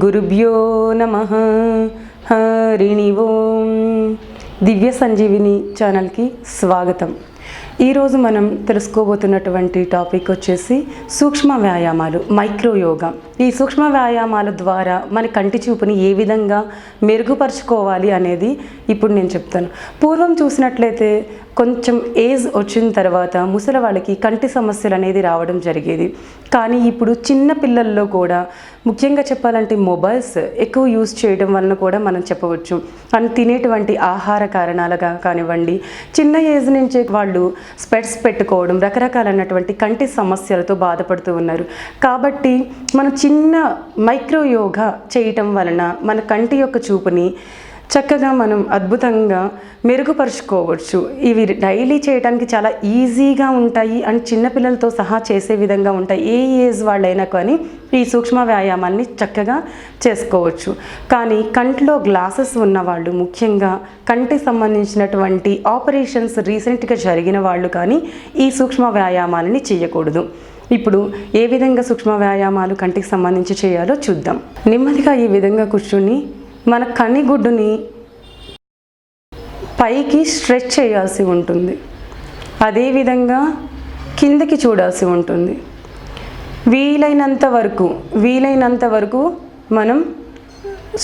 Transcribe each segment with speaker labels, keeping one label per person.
Speaker 1: గురుభ్యో నమః. హరిణి ఓం. దివ్య సంజీవిని ఛానల్కి స్వాగతం. ఈరోజు మనం తెలుసుకోబోతున్నటువంటి టాపిక్ వచ్చేసి సూక్ష్మ వ్యాయామాలు, మైక్రో యోగా. ఈ సూక్ష్మ వ్యాయామాల ద్వారా మన కంటి చూపుని ఏ విధంగా మెరుగుపరుచుకోవాలి అనేది ఇప్పుడు నేను చెప్తాను. పూర్వం చూసినట్లయితే కొంచెం ఏజ్ వచ్చిన తర్వాత ముసలి వాళ్ళకి కంటి సమస్యలు అనేది రావడం జరిగేది. కానీ ఇప్పుడు చిన్న పిల్లల్లో కూడా, ముఖ్యంగా చెప్పాలంటే మొబైల్స్ ఎక్కువ యూజ్ చేయడం వలన కూడా మనం చెప్పవచ్చు. అని తినేటువంటి ఆహార కారణాలుగా కానివ్వండి, చిన్న ఏజ్ నుంచే వాళ్ళు స్పెట్స్ పెట్టుకోవడం, రకరకాలైనటువంటి కంటి సమస్యలతో బాధపడుతూ ఉన్నారు. కాబట్టి మనం చిన్న మైక్రో యోగా చేయటం వలన మన కంటి యొక్క చూపుని చక్కగా మనం అద్భుతంగా మెరుగుపరుచుకోవచ్చు. ఇవి డైలీ చేయడానికి చాలా ఈజీగా ఉంటాయి అండ్ చిన్నపిల్లలతో సహా చేసే విధంగా ఉంటాయి. ఏ ఏజ్ వాళ్ళైనా కానీ ఈ సూక్ష్మ వ్యాయామాన్ని చక్కగా చేసుకోవచ్చు. కానీ కంట్లో గ్లాసెస్ ఉన్నవాళ్ళు, ముఖ్యంగా కంటి సంబంధించినటువంటి ఆపరేషన్స్ రీసెంట్గా జరిగిన వాళ్ళు కానీ ఈ సూక్ష్మ వ్యాయామాలని చేయకూడదు. ఇప్పుడు ఏ విధంగా సూక్ష్మ వ్యాయామాలు కంటికి సంబంధించి చేయాలో చూద్దాం. నెమ్మదిగా ఈ విధంగా కూర్చుని మన కన్నిగుడ్డుని పైకి స్ట్రెచ్ చేయాల్సి ఉంటుంది. అదేవిధంగా కిందకి చూడాల్సి ఉంటుంది. వీలైనంత వరకు మనం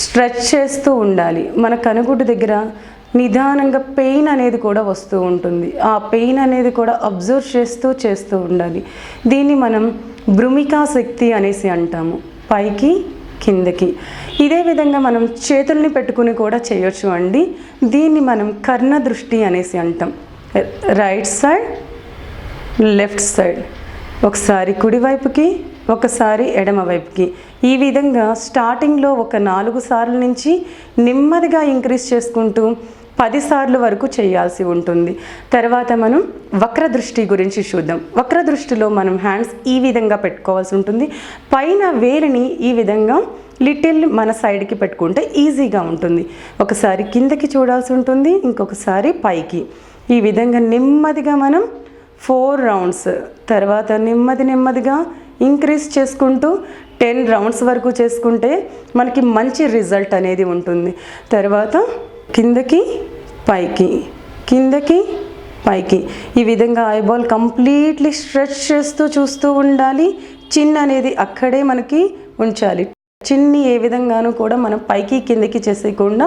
Speaker 1: స్ట్రెచ్ చేస్తూ ఉండాలి. మన కనుగుడ్డు దగ్గర నిదానంగా పెయిన్ అనేది కూడా వస్తూ ఉంటుంది. ఆ పెయిన్ అనేది కూడా అబ్జర్వ్ చేస్తూ ఉండాలి. దీన్ని మనం భ్రూమికా శక్తి అనేసి అంటాము, పైకి కిందకి. ఇదే విధంగా మనం చేతుల్ని పెట్టుకుని కూడా చేయొచ్చు అండి. దీన్ని మనం కర్ణ దృష్టి అనేసి అంటాం. రైట్ సైడ్, లెఫ్ట్ సైడ్, ఒకసారి కుడివైపుకి, ఒకసారి ఎడమవైపుకి. ఈ విధంగా స్టార్టింగ్లో ఒక 4 సార్లు నుంచి నెమ్మదిగా ఇంక్రీజ్ చేసుకుంటూ 10 సార్లు వరకు చేయాల్సి ఉంటుంది. తర్వాత మనం వక్ర దృష్టి గురించి చూద్దాం. వక్ర దృష్టిలో మనం హ్యాండ్స్ ఈ విధంగా పెట్టుకోవాల్సి ఉంటుంది. పైన వేలిని ఈ విధంగా లిటిల్ మన సైడ్కి పెట్టుకుంటే ఈజీగా ఉంటుంది. ఒకసారి కిందకి చూడాల్సి ఉంటుంది, ఇంకొకసారి పైకి. ఈ విధంగా నెమ్మదిగా మనం 4 రౌండ్స్, తర్వాత నెమ్మదిగా ఇంక్రీజ్ చేసుకుంటూ 10 రౌండ్స్ వరకు చేసుకుంటే మనకి మంచి రిజల్ట్ అనేది ఉంటుంది. తర్వాత కిందకి పైకి, కిందకి పైకి. ఈ విధంగా ఐబాల్ కంప్లీట్లీ స్ట్రెచ్ చేస్తూ చూస్తూ ఉండాలి. చిన్ అనేది అక్కడే మనకి ఉంచాలి. చిన్ని ఏ విధంగానూ కూడా మనం పైకి కిందకి చేసేయకుండా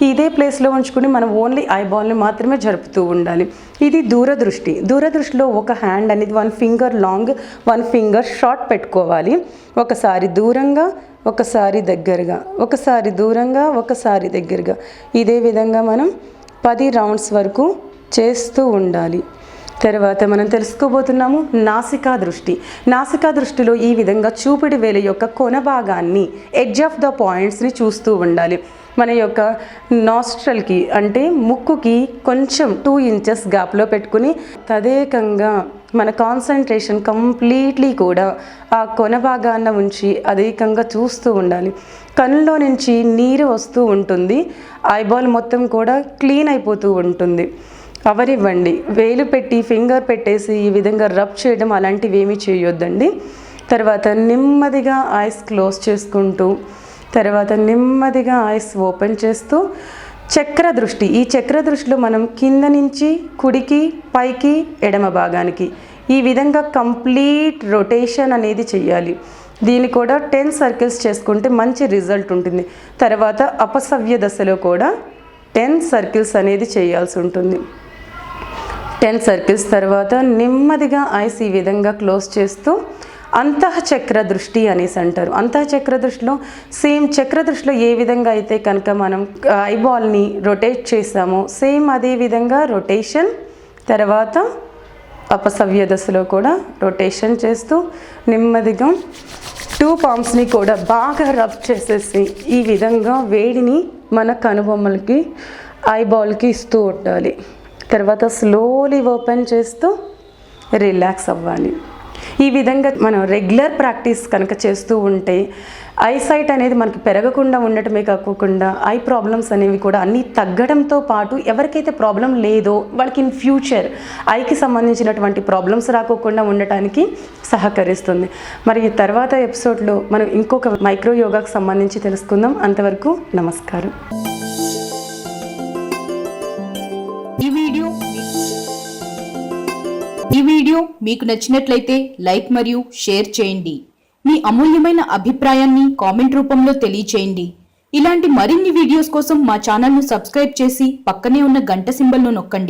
Speaker 1: ఇదే ప్లేస్లో ఉంచుకుని మనం ఓన్లీ ఐబాల్ని మాత్రమే జరుపుతూ ఉండాలి. ఇది దూరదృష్టి. దూరదృష్టిలో ఒక హ్యాండ్ అనేది 1 ఫింగర్ లాంగ్, 1 ఫింగర్ షార్ట్ పెట్టుకోవాలి. ఒకసారి దూరంగా, ఒకసారి దగ్గరగా, ఒకసారి దూరంగా, ఒకసారి దగ్గరగా. ఇదే విధంగా మనం 10 రౌండ్స్ వరకు చేస్తూ ఉండాలి. తర్వాత మనం తెలుసుకోబోతున్నాము నాసికా దృష్టి. నాసికా దృష్టిలో ఈ విధంగా చూపిడి వేలు యొక్క కొన భాగాన్ని, ఎడ్జ్ ఆఫ్ ద పాయింట్స్ని చూస్తూ ఉండాలి. మన యొక్క నాస్ట్రల్కి అంటే ముక్కుకి కొంచెం 2 ఇంచెస్ గ్యాప్లో పెట్టుకుని తదేకంగా మన కాన్సన్ట్రేషన్ కంప్లీట్లీ కూడా ఆ కొన భాగాన్న ఉంచి అధికంగా చూస్తూ ఉండాలి. కళ్ళలో నుంచి నీరు వస్తూ ఉంటుంది. ఐబాల్ మొత్తం కూడా క్లీన్ అయిపోతూ ఉంటుంది. అవరివ్వండి. వేలు పెట్టి ఫింగర్ పెట్టేసి ఈ విధంగా రబ్ చేయడం అలాంటివి ఏమీ చేయొద్దండి. తర్వాత నెమ్మదిగా ఐస్ క్లోజ్ చేసుకుంటూ, తర్వాత నెమ్మదిగా ఐస్ ఓపెన్ చేస్తూ చక్ర దృష్టి. ఈ చక్ర దృష్టిలో మనం కింద నుంచి కుడికి, పైకి, ఎడమ భాగానికి ఈ విధంగా కంప్లీట్ రొటేషన్ అనేది చెయ్యాలి. దీన్ని కూడా 10 సర్కిల్స్ చేసుకుంటే మంచి రిజల్ట్ ఉంటుంది. తర్వాత అపసవ్య దశలో కూడా 10 సర్కిల్స్ అనేది చేయాల్సి ఉంటుంది. 10 సర్కిల్స్ తర్వాత నెమ్మదిగా ఐస్ ఈ విధంగా క్లోజ్ చేస్తూ అంతఃచక్ర దృష్టి అనేసి అంటారు. అంతఃచక్ర దృష్టిలో సేమ్ చక్ర దృష్టిలో ఏ విధంగా అయితే కనుక మనం ఐబాల్ని రొటేట్ చేసామో సేమ్ అదే విధంగా రొటేషన్. తర్వాత అపసవ్య దశలో కూడా రొటేషన్ చేస్తూ నెమ్మదిగా 2 పామ్స్ని కూడా బాగా రబ్ చేసేసి ఈ విధంగా వేడిని మన కనుబొమ్మలకి, ఐబాల్కి ఇస్తూ ఉండాలి. తర్వాత స్లోలీ ఓపెన్ చేస్తూ రిలాక్స్ అవ్వాలి. ఈ విధంగా మనం రెగ్యులర్ ప్రాక్టీస్ కనుక చేస్తూ ఉంటే ఐసైట్ అనేది మనకి పెరగకుండా ఉండటమే కాకుండా ఐ ప్రాబ్లమ్స్ అనేవి కూడా అన్నీ తగ్గడంతో పాటు ఎవరికైతే ప్రాబ్లం లేదో వాళ్ళకి ఇన్ ఫ్యూచర్ ఐకి సంబంధించినటువంటి ప్రాబ్లమ్స్ రాకోకుండా ఉండటానికి సహకరిస్తుంది. మరి ఈ తర్వాత ఎపిసోడ్లో మనం ఇంకొక మైక్రో యోగాకు సంబంధించి తెలుసుకుందాం. అంతవరకు నమస్కారం.
Speaker 2: ఈ వీడియో మీకు నచ్చినట్లయితే లైక్ మరియు షేర్ చేయండి. మీ అమూల్యమైన అభిప్రాయాన్ని కామెంట్ రూపంలో తెలియచేయండి. ఇలాంటి మరిన్ని వీడియోస్ కోసం మా ఛానల్ను సబ్స్క్రైబ్ చేసి పక్కనే ఉన్న గంట సింబల్ను నొక్కండి.